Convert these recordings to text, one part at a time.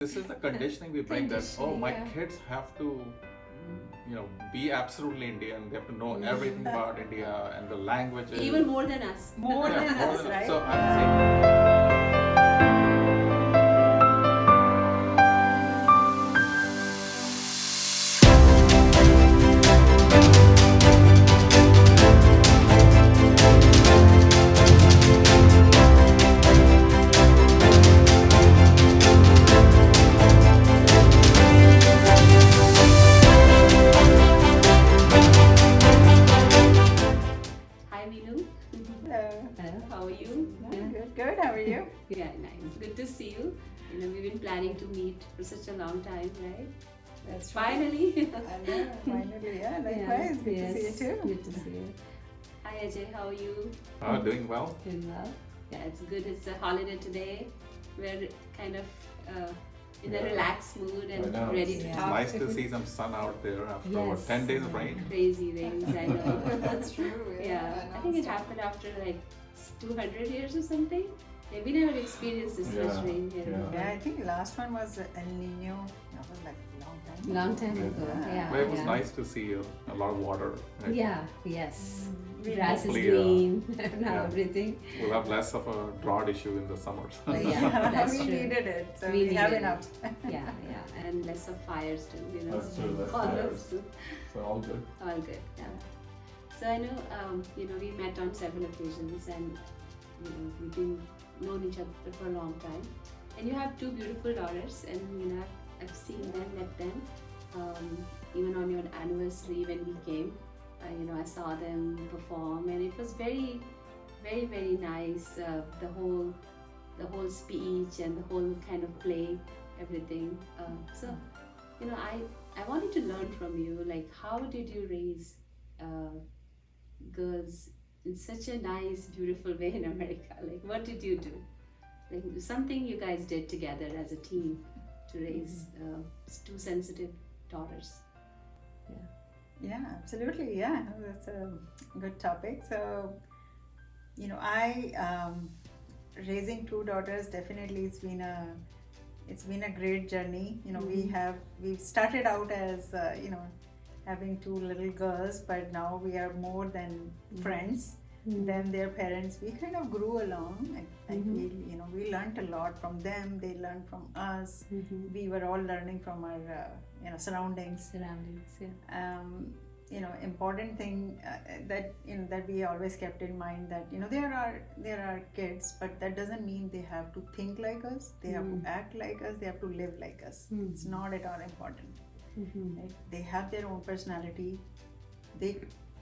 This is the conditioning we bring that, oh, my kids have to, be absolutely Indian. They have to know everything about India and the languages. Even more than us. More than us, right? So I'm saying, Hi, Meenu. Hello. How are you? Good, good. How are you? Yeah, nice. Good to see you. We've been planning to meet for such a long time, right? That's Finally. I know, finally, yeah, likewise. Good to see you too. Good to see you. Hi, Ajay. How are you? doing well. Doing well. Yeah, it's good. It's a holiday today. We're kind of in a Yeah. relaxed mood I and know. ready to It's talk. nice to see some sun out there after what, Yes. 10 days of rain. Crazy rains, I know. That's true. Yeah, I think it happened after like 200 years or something. Yeah, we never experienced this much Yeah, rain here. yeah. Yeah, I think last one was El Nino. That was like a long time. Long time Yeah. ago. Yeah. Yeah. But it was yeah. nice to see a lot of water. Right? Yeah. Yes. We Grass is Hopefully, green now. yeah. Everything. We'll have less of a drought issue in the summers. Yeah, that's we true. needed it, so We we have needed enough. Yeah. Yeah. And less of fires too, That's true, less All fires. those- So all good. All good, yeah. So I know, we met on several occasions and, we've been known each other for a long time. And you have two beautiful daughters and, I've seen them, met them. Even on your anniversary when we came, I saw them perform and it was very, very, very nice. The whole speech and the whole kind of play, everything. I wanted to learn from you, like, how did you raise girls in such a nice, beautiful way in America? Like, what did you do? Like, something you guys did together as a team to raise two sensitive daughters. Yeah, absolutely. Yeah, that's a good topic. So, I raising two daughters, definitely it's been a great journey. We've started out as having two little girls, but now we are more than friends than their parents. We kind of grew along. I feel we learned a lot from them. They learned from us. We were all learning from our surroundings. Surroundings. Yeah. Important thing that we always kept in mind that there are kids, but that doesn't mean they have to think like us. They have to act like us. They have to live like us. It's not at all important. Right? They have their own personality. They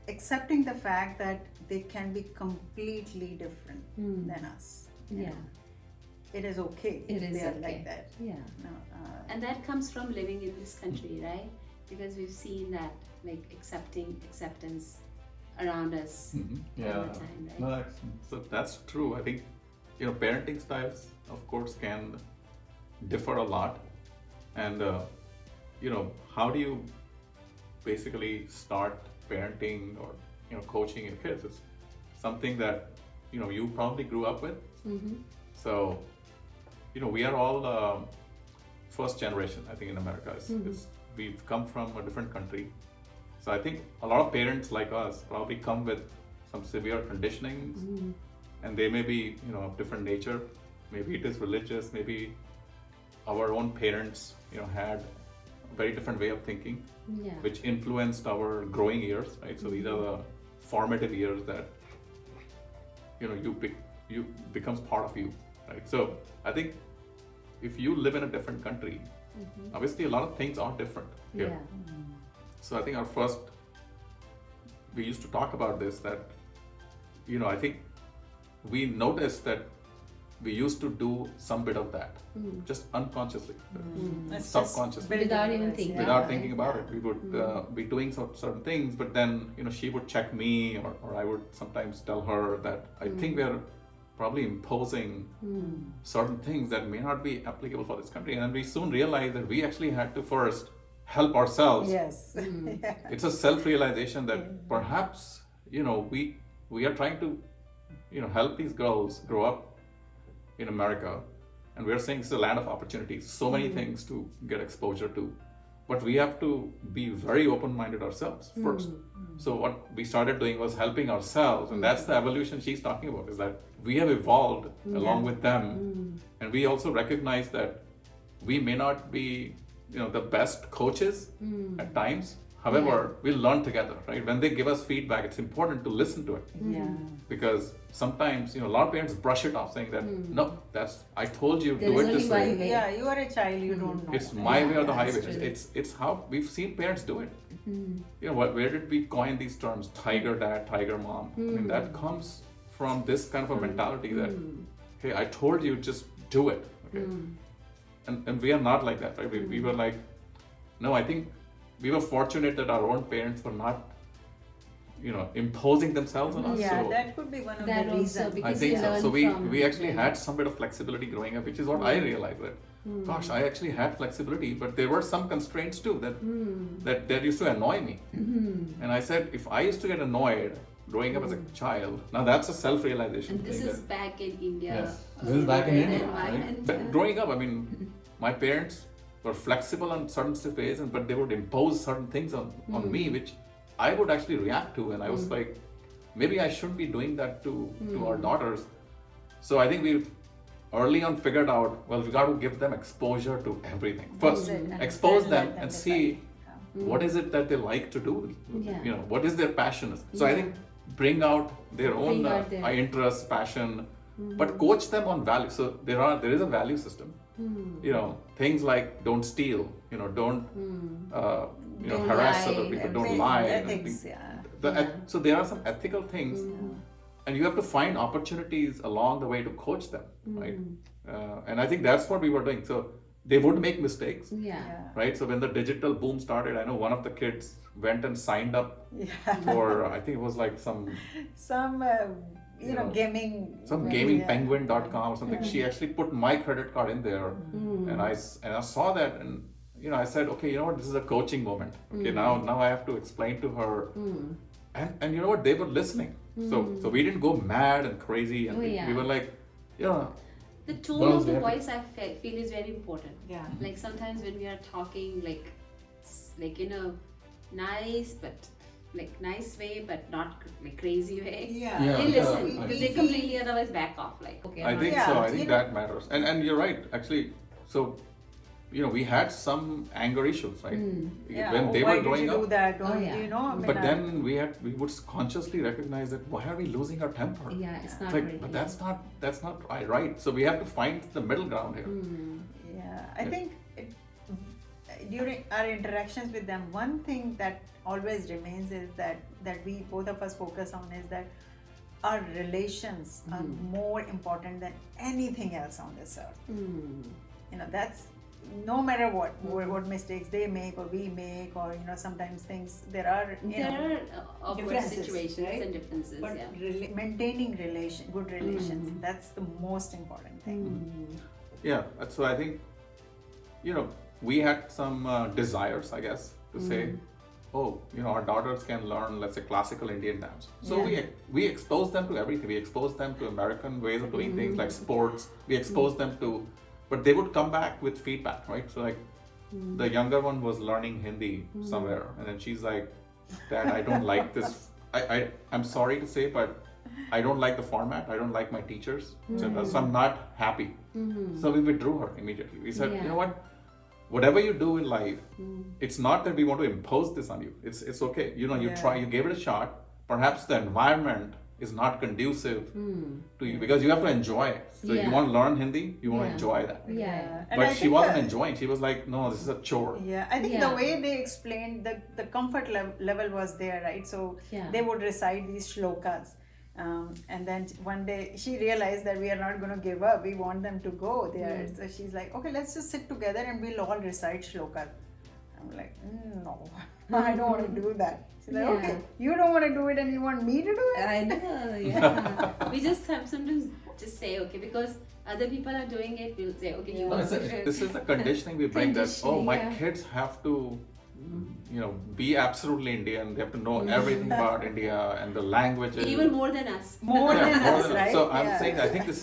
accepting the fact that they can be completely different than us. Yeah. It is okay. It if is they are okay. like that. Yeah. No, And that comes from living in this country, right? Because we've seen that, like, acceptance around us all the time, right? No, so that's true. I think parenting styles, of course, can differ a lot, and how do you basically start parenting or coaching your kids? It's something that you probably grew up with. So we are all first generation, I think, in America. We've come from a different country. So I think a lot of parents like us probably come with some severe conditionings, and they may be of different nature. Maybe it is religious, maybe our own parents had a very different way of thinking, Yeah. which influenced our growing years, right? So these are the formative years that you becomes part of you, right? So I think if you live in a different country, obviously a lot of things are different here. Yeah. So I think we used to talk about this, that I think we noticed that we used to do some bit of that just unconsciously, It's subconsciously, just Without building even us, thinking. yeah. without right? thinking about it. We would be doing certain things, but then she would check me, or I would sometimes tell her that I think we are probably imposing certain things that may not be applicable for this country, and then we soon realized that we actually had to first help ourselves. Yes. Yeah. It's a self-realization that perhaps we are trying to help these girls grow up in America and we're saying it's a land of opportunities, so many things to get exposure to, but we have to be very open-minded ourselves first. So what we started doing was helping ourselves, and that's the evolution she's talking about, is that we have evolved along with them, and we also recognize that we may not be, the best coaches at times. However, we learn together, right? When they give us feedback, it's important to listen to it. Yeah. Because sometimes, a lot of parents brush it off, saying that, no, I told you, There do is it this only way. one way. Yeah, you are a child, you don't know. It's my way or the that's highway. true. It's how we've seen parents do it. Where did we coin these terms? Tiger dad, tiger mom. I mean, that comes from this kind of a mentality that, hey, I told you, just do it. Okay. And we are not like that, right? We were like, no, I think we were fortunate that our own parents were not, imposing themselves on us. Yeah, So that could be one of That the also reasons. I because think you so. learn So from we actually them. had some bit of flexibility growing up, which is what I realized that, gosh, I actually had flexibility, but there were some constraints too that used to annoy me. And I said, if I used to get annoyed growing up as a child, now that's a self-realization And this thing. is back in India. Yes. This is back in the India, environment. But growing up, I mean, my parents were flexible on certain situations, but they would impose certain things on me, which I would actually react to, and I was like, maybe I shouldn't be doing that to our daughters. So I think we've early on figured out, well, we got to give them exposure to everything. First, expose them and see what is it that they like to do. Yeah. What is their passion is. So I think bring out their own Bring out their- interests, passion, but coach them on value. So there is a value system. Things like don't steal, don't Don't harass lie, other people, don't Big lie. ethics, yeah. So there are some ethical things, and you have to find opportunities along the way to coach them, right? And I think that's what we were doing. So they would make mistakes, Yeah. right? So when the digital boom started, I know one of the kids went and signed up Yeah. for I think it was like some Some, gaming. gaming yeah. penguin.com or something. She actually put my credit card in there, and I saw that, and I said, okay, you know what, this is a coaching moment. Okay, now I have to explain to her, and you know what, they were listening. So we didn't go mad and crazy, and Oh, yeah. we were like, The tone Well, of the yeah. voice I feel is very important. Yeah. Like sometimes when we are talking like in a nice way, but not like crazy way. Yeah. Yeah. They listen Yeah. because they completely otherwise back off. Like okay, I I'm think not- so. Yeah, I think that matters, and you're right actually. So we had some anger issues, right? Yeah. When they why were growing did you do up. that? Oh, Or, yeah. But then we would consciously recognize that why are we losing our temper? Yeah, it's not Like, really. but that's not right. So we have to find the middle ground here. Yeah, I think during our interactions with them, one thing that always remains is that we both of us focus on is that our relations are more important than anything else on this earth. That's no matter what mistakes they make or we make, or sometimes things there are awkward differences, situations right? and differences. but Yeah. maintaining good relations, that's the most important thing. Yeah. So I think we had some desires, I guess, to say, oh, our daughters can learn, let's say, classical Indian dance. So we expose them to everything. We expose them to American ways of doing things like sports. We expose them to, but they would come back with feedback, right? So like the younger one was learning Hindi somewhere, and then she's like, Dad, I don't like this. I'm sorry to say, but I don't like the format. I don't like my teachers. So I'm not happy. So we withdrew her immediately. We said, Yeah. you know what? Whatever you do in life, it's not that we want to impose this on you. It's okay. You try, you gave it a shot. Perhaps the environment is not conducive to you because you have to enjoy it. So Yeah. you want to learn Hindi, you want to Yeah. enjoy that. Yeah. And I But she think wasn't that- enjoying. She was like, no, this is a chore. Yeah, I think Yeah. the way they explained the comfort level was there, right? So Yeah. they would recite these shlokas. And then one day she realized that we are not going to give up. We want them to go there. So she's like, okay, let's just sit together and we'll all recite shlokas. I'm like, no, I don't want to do that. She's like, Yeah. okay, you don't want to do it and you want me to do it? I know. Yeah. We just have sometimes just say okay because other people are doing it. We'll say okay, you No, also it's should. this is the conditioning we bring that, oh, my Conditioning, yeah. kids have to be absolutely Indian. They have to know everything about India and the languages. Even more than us. More Yeah, than more us, than- right? So I'm Yeah. saying I think this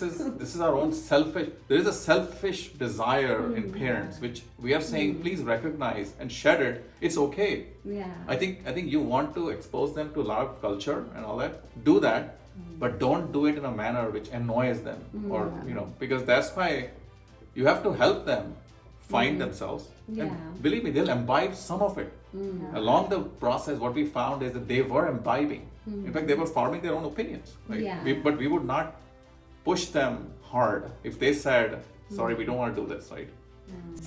is our own selfish. There is a selfish desire in parents, which we are saying please recognize and shed it. It's okay. Yeah. I think you want to expose them to a lot of culture and all that. Do that, but don't do it in a manner which annoys them, or because that's why you have to help them find themselves. Yeah. And believe me, they'll imbibe some of it. Along the process, what we found is that they were imbibing. In fact, they were forming their own opinions. Right? Yeah. But we would not push them hard if they said, "Sorry, we don't want to do this." Right?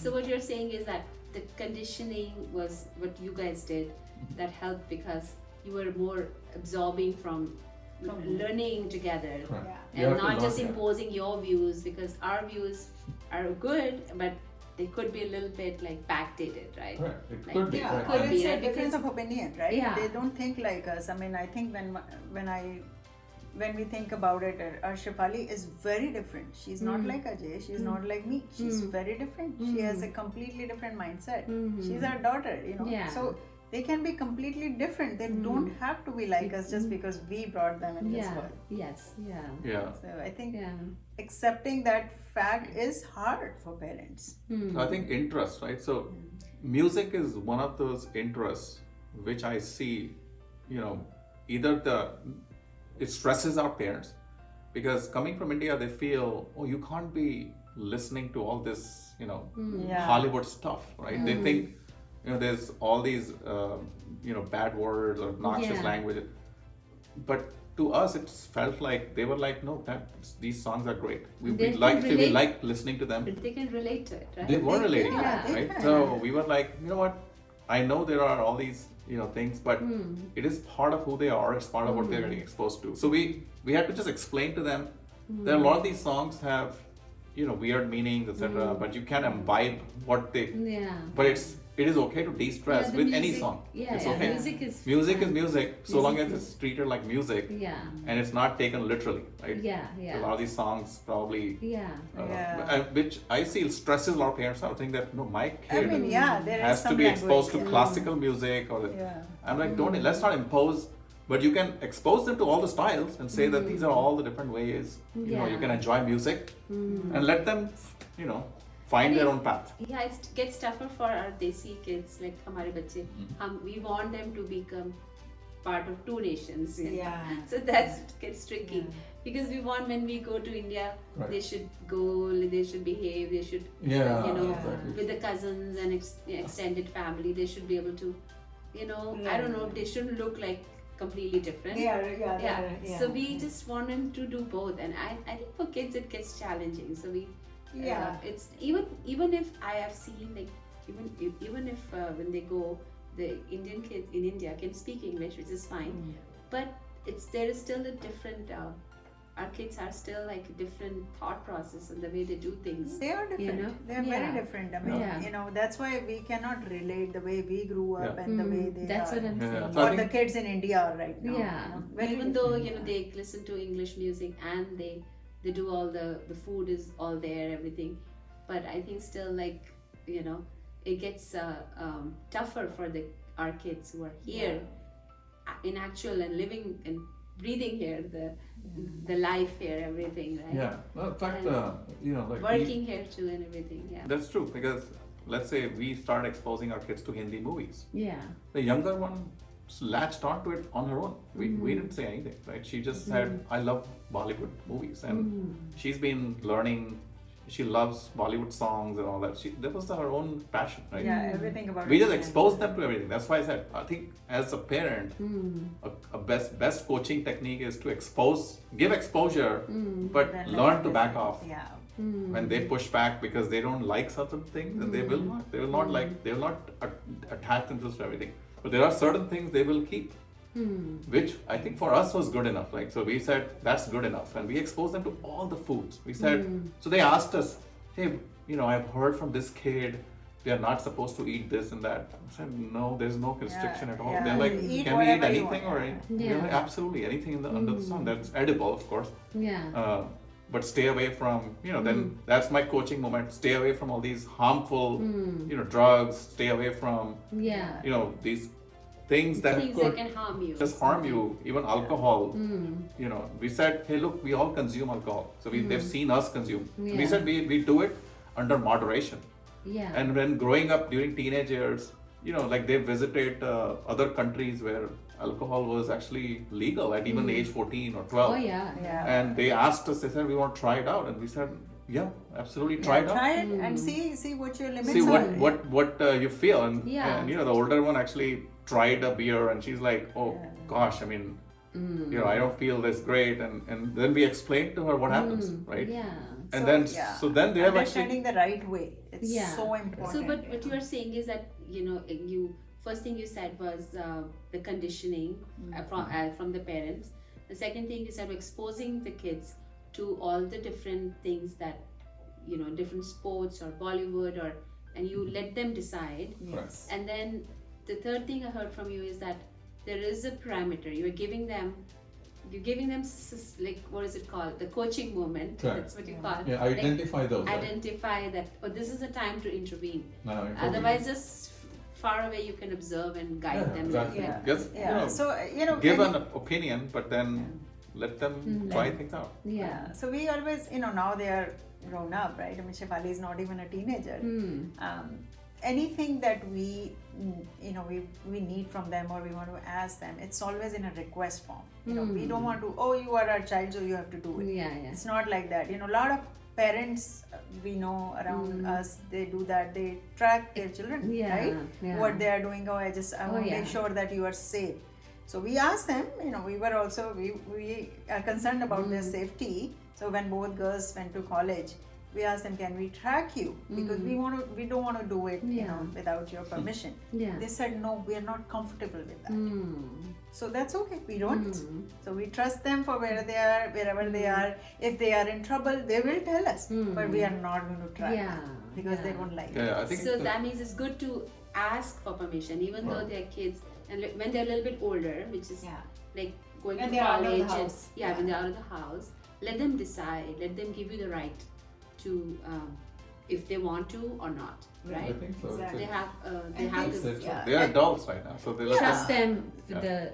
So what you're saying is that the conditioning was what you guys did that helped because you were more absorbing from learning together Right. Yeah. You and have to not learn, just yeah. imposing your views, because our views are good but they could be a little bit like backdated, right? It Like, could be. Yeah, right. Could or be, it's a right? difference Because- of opinion, right? Yeah. They don't think like us. I mean, I think when we think about it, our Shefali is very different. She's not like Ajay. She's not like me. She's very different. She has a completely different mindset. She's our daughter, Yeah. So they can be completely different. They don't have to be like us just because we brought them in this Yeah. world. Yes. Yeah. Yeah. So I think Yeah. accepting that fact is hard for parents. So I think interest, right? So music is one of those interests which I see, either it stresses our parents because coming from India, they feel, oh, you can't be listening to all this, Yeah. Hollywood stuff, right? They think, there's all these, bad words or obnoxious Yeah. language. But to us, it felt like they were like, no, these songs are great. We They like can we relate. like listening to them. But they can relate to it, right? They were relating to Yeah, it, they right? can. So we were like, you know what? I know there are all these, things, but it is part of who they are. It's part of what they're getting exposed to. So we had to just explain to them. There are a lot of these songs have, weird meanings, etc. But you can imbibe what they. Yeah. But it is okay to de-stress Yeah, the with any music- song. Yeah. It's Yeah. okay. Music is. Music is fun. music, so long as Music it's treated like music Yeah. and it's not taken literally, right? Yeah. A Yeah. lot of these songs probably. Yeah. Yeah. Which I see stresses a lot of parents out. Think that no, my I kid mean, yeah, there is has some to be exposed to language, classical music or Yeah. I'm like, let's not impose, but you can expose them to all the styles and say that these are all the different ways you Yeah. can enjoy music and let them find their own path. Yeah, it gets tougher for our desi kids, like हमारे बच्चे. We want them to become part of two nations. Yeah. So that gets tricky because we want when we go to India, Right. they should go, they should behave, they should, Yeah, exactly. with the cousins and extended family, they should be able to, I don't know, they shouldn't look like completely different. Yeah. So we just want them to do both, and I think for kids it gets challenging. So we, it's even if I have seen like even if when they go, the Indian kids in India can speak English, which is fine, but there is still a different. Our kids are still like a different thought process and the way they do things. They are different. They are very Yeah. different. I mean, Yeah. that's why we cannot relate the way we grew up Yeah. and the way they That's are. what I'm Yeah. saying. So I Or the think- kids in India are right now. Yeah. Very Even though different. they listen to English music and they do all the food is all there, everything, but I think still like it gets tougher for our kids who are here in actual and living and breathing here, the life here, everything, right? Yeah. No, in fact, like Working here too and everything. Yeah. that's true because let's say we start exposing our kids to Hindi movies. Yeah. The younger one latched onto it on her own. We didn't say anything, right? She just said, I love Bollywood movies. And she's been learning, she loves Bollywood songs and all that. That was her own passion, right? Yeah, everything about We it. just exposed them to everything. That's why I said, I think as a parent, a best coaching technique is to give exposure, but Then learn let to it back listen. off. Yeah. When they push back because they don't like certain things, and they will not attach themselves to everything. But there are certain things they will keep, which I think for us was good enough. Like, so we said that's good enough, and we exposed them to all the foods. We said, so they asked us, hey, I've heard from this kid they are not supposed to eat this and that. I said, no, there's no constriction at all. yeah. They're like, Eat can we eat whatever you anything want. or anything? Yeah. We're like, absolutely anything under the sun that's edible, of course. Yeah. but stay away from, then that's my coaching moment. Stay away from all these harmful, drugs. Stay away from, Yeah. these things that Things could that can harm you. just harm you. Even alcohol. We said, hey, look, we all consume alcohol. So they've seen us consume. We Yeah. said we do it under moderation. Yeah. And when growing up during teenage years, like they visited other countries where alcohol was actually legal at even age 14 or 12. Oh yeah. Yeah. And they asked us, they said, we want to try it out. And we said, yeah, absolutely, try it out. Try it and see what your limits See are. what you feel. And, Yeah. and, the older one actually tried a beer and she's like, oh gosh, I mean, I don't feel this great. And then we explained to her what happens, right? Yeah. And So then they have actually, understanding the right way. It's Yeah. so important. So, but what you are saying is that you first thing you said was the conditioning from the parents. The second thing you said, exposing the kids to all the different things that different sports or Bollywood and you let them decide. Yes. And then the third thing I heard from you is that there is a parameter. You're giving them like, what is it called? The coaching moment. Correct. That's what you call it. Yeah, Like, identify those. right? identify that this is a time to intervene. No, no, Otherwise, just far away you can observe and guide Yeah, them. exactly. Yeah. just, Yeah. So give when an opinion, but then let them try things out. Yeah. So we always, now they are grown up, right? I mean, Shefali is not even a teenager. Anything that we need from them or we want to ask them, it's always in a request form. We don't want to, oh, you are our child, so you have to do it. Yeah. Yeah. It's not like that. A lot of parents we know around us, they do that. They track their children, Yeah, right? yeah. What they are doing. Oh, I want to yeah. make sure that you are safe. So we asked them. We were also we are concerned about their safety. So when both girls went to college, we asked them, can we track you? Because we don't want to do it, without your permission. Yeah. They said no, we are not comfortable with that. So that's okay. We don't. So we trust them for wherever they are. If they are in trouble, they will tell us. But we are not going to try Yeah. because they Yeah. won't like it. Yeah, I think So that means it's good to ask for permission, even though they're kids, and when they're a little bit older, which is like going When to they're out of the college. house. When they're out of the house, let them decide. Let them give you the right to, if they want to or not, I right? think so. Exactly. They have, they And have kids- this. yeah. they are adults right now, so they let Trust them. them with the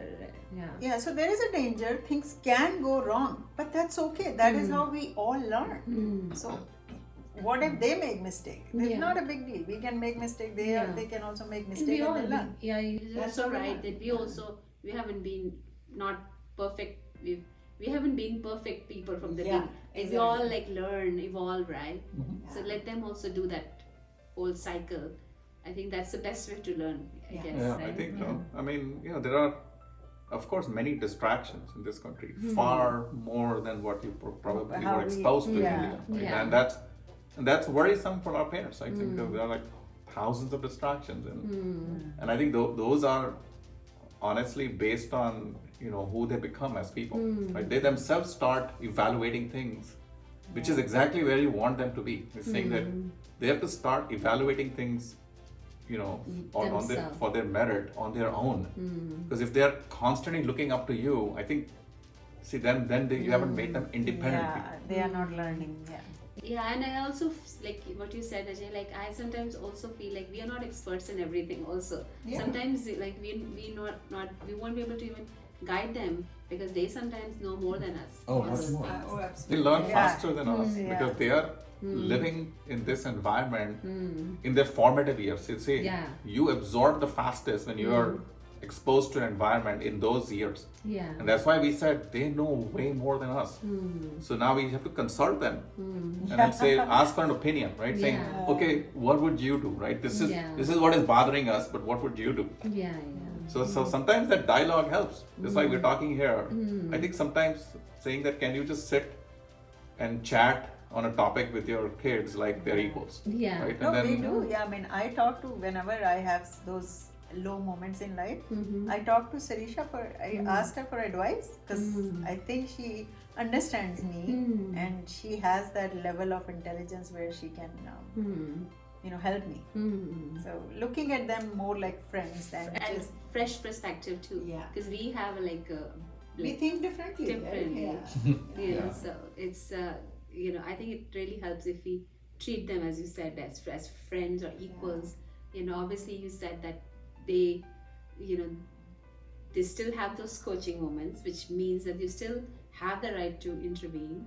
Yeah, so there is a danger. Things can go wrong, but that's okay. That is how we all learn. So, what if they make mistake? It's Yeah. not a big deal. We can make mistake. They can also make And mistake we all, and they learn. You're That's so what we right want. that we haven't been not perfect. We haven't been perfect people from the Yeah, beginning. We all like learn, evolve, right? So let them also do that whole cycle. I think that's the best way to learn, I guess. Yeah, right? I think so. I mean, there are, of course, many distractions in this country, far more than what you probably How were we- exposed to in yeah. India. Right? Yeah. And that's worrisome for our parents. I think there are like thousands of distractions, and I think those are honestly based on who they become as people. Right? They themselves start evaluating things, which is exactly where you want them to be. It's saying that they have to start evaluating things on their, Themselves. for their merit on their own. Because if they're constantly looking up to you, I think, then you haven't made them independent Yeah, people. they are not learning. Yeah. Yeah, and I also like what you said, Ajay. Like I sometimes also feel like we are not experts in everything. Also, Yeah. sometimes like we won't be able to even guide them because they sometimes know more than us. Oh, on much those more. things. Oh, They absolutely. learn Yeah. faster than us Yeah. because they are living in this environment in their formative years. You see, Yeah. you absorb the fastest when you are exposed to an environment in those years. Yeah. And that's why we said they know way more than us. So now we have to consult them and then ask for an opinion, right? Saying, Yeah. okay, what would you do, right? This is Yeah. what is bothering us, but what would you do? Yeah. So sometimes that dialogue helps. Just like we're talking here. I think sometimes saying that, can you just sit and chat on a topic with your kids like they're equals? Yeah. Right? No, we do. Yeah, I mean, I talk to whenever I have those low moments in life. I talk to Sarisha I asked her for advice because I think she understands me and she has that level of intelligence where she can, help me. So looking at them more like friends than And just fresh perspective too. Yeah. Because we have we think differently. right? Differently. Yeah. So it's I think it really helps if we treat them, as you said, as friends or equals. Obviously you said that they, you know, they still have those coaching moments, which means that you still have the right to intervene,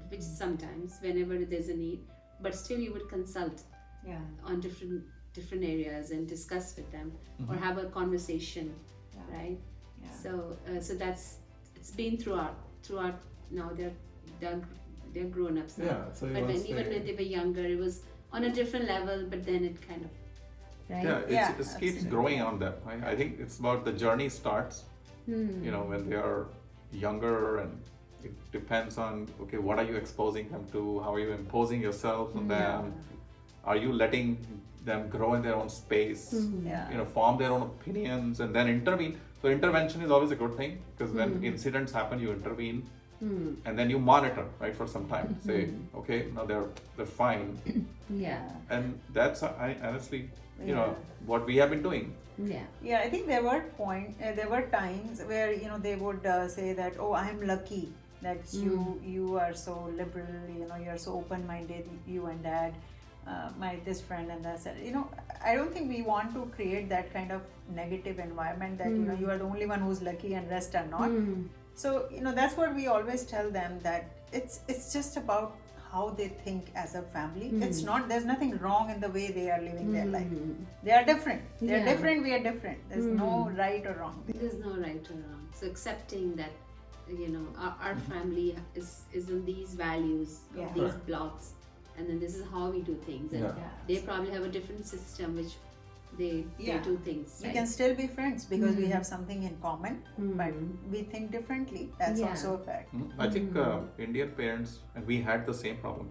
which sometimes, whenever there's a need, but still you would consult Yeah. on different areas and discuss with them, or Mhm. have a conversation, Yeah. right? Yeah. So it's been throughout. Now they're grown ups now. Yeah, so you But wanna even say- when they were younger, it was on a different level. But then it kind of, right? Yeah, it Yeah, keeps absolutely. growing on them. I think it's about the journey starts, when they are younger, and it depends on, okay, what are you exposing them to? How are you imposing yourself on them? Are you letting them grow in their own space? Yeah. Form their own opinions and then intervene. So intervention is always a good thing, because when incidents happen, you intervene, and then you monitor, right, for some time. Say, okay, now they're fine, Yeah. and that's I honestly, Yeah. what we have been doing. Yeah. Yeah, I think there were times where they would say that, oh, I'm lucky that you are so liberal, you're so open-minded, you and dad, this friend and that. I don't think we want to create that kind of negative environment that you are the only one who's lucky and rest are not. So that's what we always tell them, that it's just about how they think as a family. It's not, there's nothing wrong in the way they are living their life. They are different. They're Yeah. different, we are different. There's no right or wrong. there's no right or wrong. So accepting that, our family is in these values, Yeah. these Right. blocks, and then this is how we do things. And Yeah. they probably have a different system which they Yeah. do things. We right? can still be friends because we have something in common, but we think differently. That's Yeah. also a fact. I think Indian parents, and we had the same problem.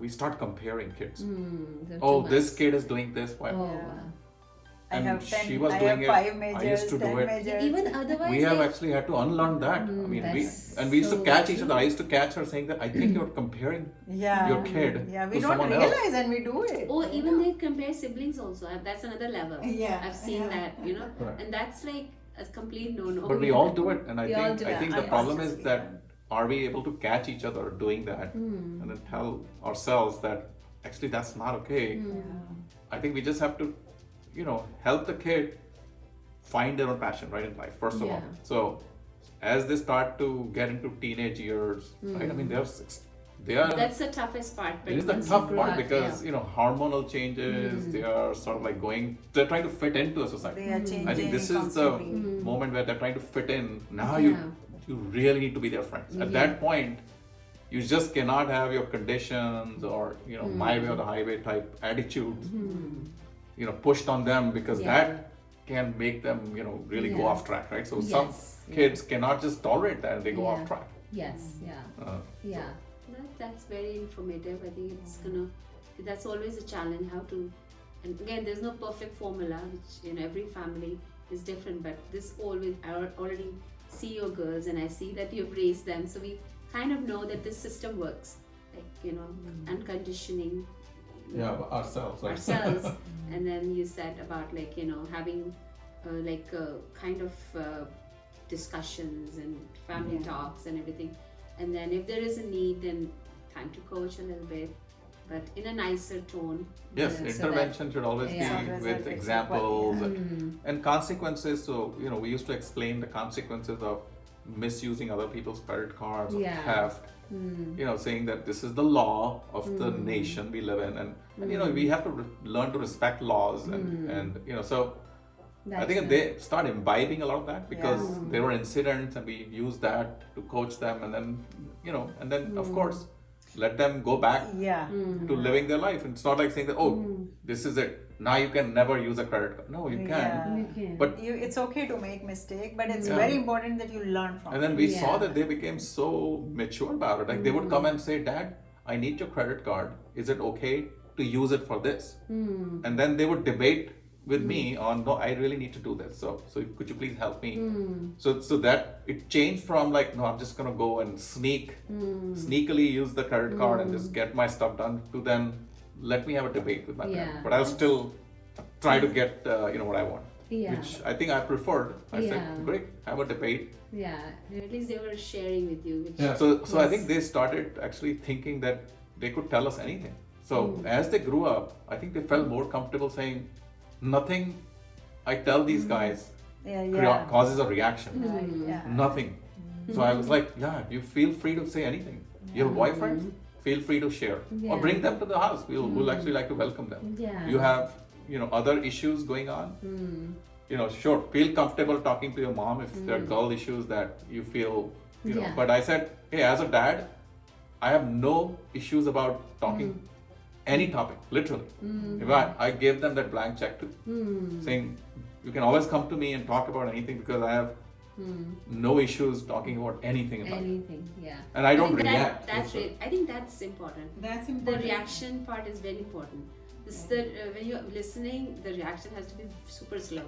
We start comparing kids. They're Oh, too this much. kid is doing this. Why? Oh, Yeah. wow. I And have 10, she was I doing have it. 5 I majors, used to do 10 it. majors. Even otherwise, We have like, actually had to unlearn that. I mean, that's we used to so catch each true. other. I used to catch her saying that I think you're comparing Yeah. your kid Yeah, we to don't someone realize else. and we do it. or even they compare siblings also. That's another level. Yeah. I've seen Yeah. that, Correct. and that's like a complete no-no. But we all do it, and I We all think do I it, think the yeah. problem is Unconsciously, that are we able to catch each other doing that, and then tell ourselves that actually that's not okay. I think we just have to, help the kid find their own passion, right, in life, first of all. Yeah. So as they start to get into teenage years, right, I mean, they are That's the toughest part. it is the once you tough grow part up, because hormonal changes. They are sort of like they're trying to fit into a society. They are changing I think this is constantly. the moment where they're trying to fit in. Now Yeah. you really need to be their friends. At that point, you just cannot have your conditions or my way or the highway type attitudes, pushed on them, because Yeah. that can make them really go Yeah. off track, right? So Yes, some yeah. kids cannot just tolerate that and they go Yeah. off track. Yes. Yeah. Yeah. That's very informative. I think it's that's always a challenge, how to, and again, there's no perfect formula, which every family is different, but this always, I already see your girls and I see that you've raised them, so we kind of know that this system works, like, unconditioning Ourselves, right? ourselves. And then you said about having kind of discussions and family Yeah. talks and everything, and then if there is a need, then time to coach a little bit, but in a nicer tone. Yes, Yeah, so intervention should always Yeah. be Always with have examples example, and consequences. So, we used to explain the consequences of misusing other people's credit cards, or Yeah. theft, saying that this is the law of the nation we live in. And we have to learn to respect laws. And so I That's think it. they start imbibing a lot of that, because Yeah. there were incidents and we use that to coach them. And then, of course, let them go back Yeah. to living their life. And it's not like saying that, oh, this is it. Now you can never use a credit card. No, you can. Yeah. You can. But It's okay to make mistake, but it's Yeah. very important that you learn from and then it. we Yeah. saw that they became so mature about it. Like they would come and say, Dad, I need your credit card. Is it okay to use it for this? And then they would debate with me on, no, I really need to do this. So could you please help me? So that it changed from like, no, I'm just gonna go and sneakily use the credit card and just get my stuff done, to then let me have a debate with my Yeah. parents. But I'll still try to get what I want. Yeah. which I think I preferred. I Yeah. said, great, have a debate. Yeah. At least they were sharing with you. Which Yeah. So I Yes. think they started actually thinking that they could tell us anything. So as they grew up, I think they felt more comfortable saying, nothing I tell these guys Yeah. causes a reaction. Right, yeah. Nothing. So I was like, yeah, you feel free to say anything. You have boyfriends? Feel free to share. Or Yeah. bring them to the house. We'll actually like to welcome them. Yeah. You have, other issues going on. Sure, feel comfortable talking to your mom if there are girl issues that you feel, Yeah. But I said, hey, as a dad, I have no issues about talking any topic, literally. If I gave them that blank check to saying, you can always come to me and talk about anything because I have no issues talking about anything about it. Anything. Yeah. And I don't think react. That's it. I think that's important. That's The important. reaction part is very important. This when you're listening, the reaction has to be super slow.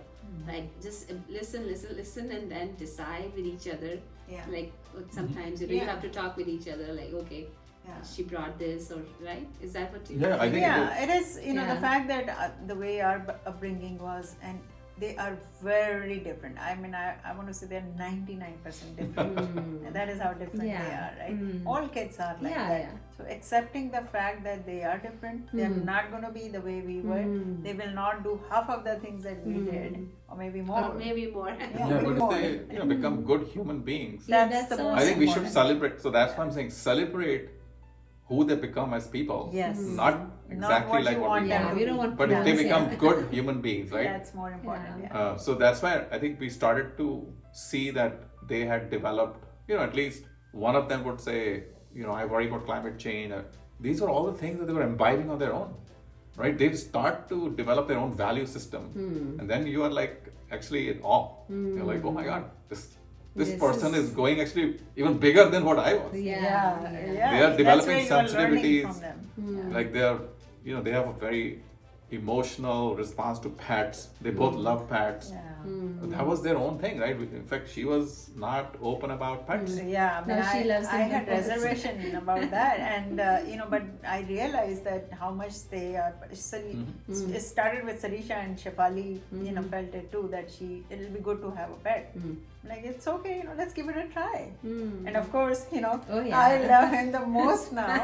Like just listen, and then decide with each other. Yeah. Like sometimes you Yeah. have to talk with each other. Like okay, Yeah. she brought this, or right? Is that what you? Yeah, I think Yeah, it is, the Yeah. fact that the way our upbringing was, and they are very different. I mean, I want to say they're 99% different. And that is how different they Yeah. are, right? All kids are like Yeah, that. yeah. So accepting the fact that they are different, they're not going to be the way we were. They will not do half of the things that we did, or maybe more. Or maybe more. Yeah, Yeah, maybe but more. if they become good human beings, Yeah, That's the so- most I think we should important. celebrate. So that's why I'm saying celebrate who they become as people. Yes. Not exactly what like you what want we them Yeah, want. we don't want But if they plans, become yeah. good human beings, right? That's more important. Yeah. Yeah. So that's why I think we started to see that they had developed, at least one of them would say, I worry about climate change. These are all the things that they were imbibing on their own, right? They start to develop their own value system. And then you are like actually in awe. You're like, oh my God, this This person is- is going actually even bigger than what I was. Yeah. Yeah. They are That's developing where you are learning sensitivities. from them. Like they are, they have a very emotional response to pets. They both love pets. Yeah. That was their own thing, right? In fact, she was not open about pets. Yeah, I mean, No, she loves I him had because- reservation about that, and but I realized that how much they are. It started with Sarisha, and Shefali, felt it too, that it'll be good to have a pet. Like it's okay, let's give it a try. And of course, Oh, yeah. I love him the most now.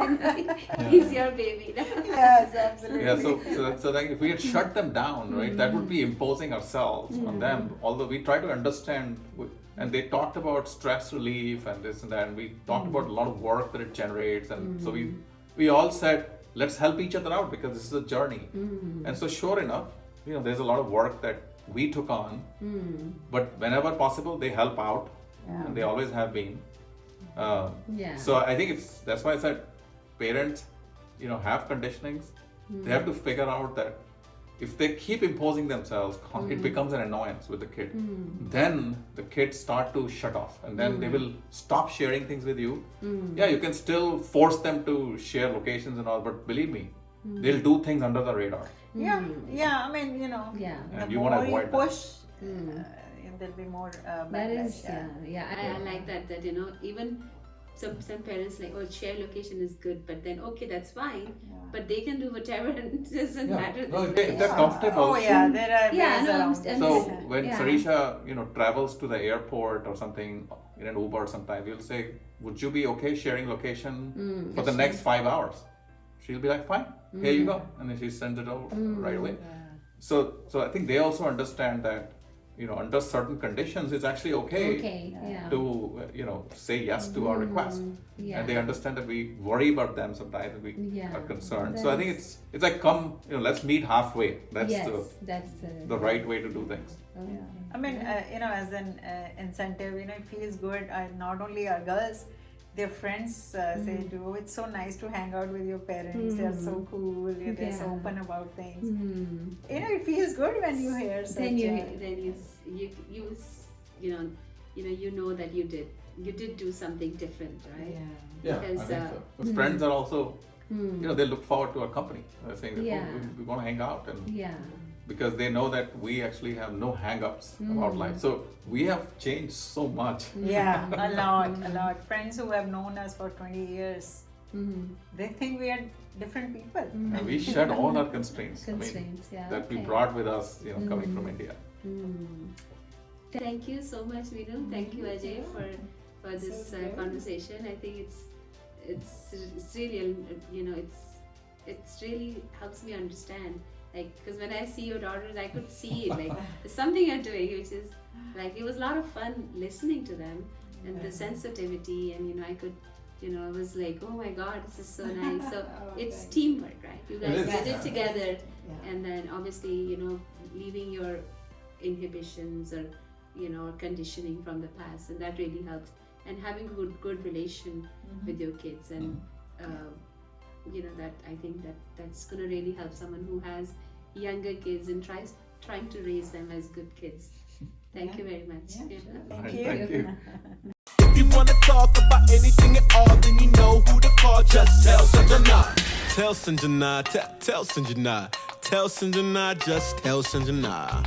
He's your baby. Yes, absolutely. Yeah, so like if we had shut them down, right, that would be imposing ourselves on them. Although we try to understand, and they talked about stress relief and this and that, and we talked about a lot of work that it generates, and so we all said, let's help each other out because this is a journey. And so sure enough, there's a lot of work that we took on, but whenever possible, they help out, and they always have been. Yeah. So I think that's why I said parents, have conditionings. They have to figure out that if they keep imposing themselves, it becomes an annoyance with the kid. Then the kids start to shut off, and then they will stop sharing things with you. Yeah, you can still force them to share locations and all, but believe me, they'll do things under the radar. Yeah, I mean, Yeah. the And you wanna more you avoid that. push, there'll be more That backlash. is, yeah. I like that even some parents like, oh, share location is good, but then okay, that's fine, but they can do whatever and it doesn't matter. No, if they're comfortable. Oh yeah, there are Yeah, ways no, around I'm- it. So Yeah. when Yeah. Sarisha, travels to the airport or something in an Uber sometime, you'll say, would you be okay sharing location for the next 5 hours? She'll be like, fine, here you go. And then she sends it over right away. So I think they also understand that, under certain conditions, it's actually Okay. Yeah. to, say yes to our request. Yeah. And they understand that we worry about them sometimes and we Yeah. are concerned. So I think it's like, come, let's meet halfway. That's Yes, that's the right way to do things. Okay. I mean, as an incentive, it feels good. Not only our girls, their friends say, "Oh, it's so nice to hang out with your parents. They're so cool. They're so Yeah. open about things." It feels good when you hear such. Then you- Then you know that you did do something different, right? Yeah, I Because, think so. But friends are also, they look forward to our company. They're saying that, Yeah. we want to hang out, and Yeah. because they know that we actually have no hang-ups about life. So we have changed so much. Yeah, a lot. Friends who have known us for 20 years, they think we are different people. And we shed all our constraints. Constraints, yeah, that we okay. brought with us, coming from India. Thank you so much, Vinu. Thank you, Ajay, for this conversation. I think it's really, you know, it's really helps me understand. Like, because when I see your daughters, I could see it. Like, there's something you're doing, which is like, it was a lot of fun listening to them and the sensitivity, and you know, I could, you know, I was like, oh my God, this is so nice. So it's teamwork, right? You guys did it together, and then obviously, you know, leaving your inhibitions or, you know, conditioning from the past, and that really helps. And having a good relation with your kids, and you know, that I think that's gonna really help someone who has younger kids and trying to raise them as good kids. Thank you very much. Yeah, Yeah. sure. All right, Thank you. thank you. If you wanna talk about anything at all, then you know who to call. Just tell Sanjana. Tell Sanjana. Tell Sanjana. Tell Sanjana. Just tell Sanjana.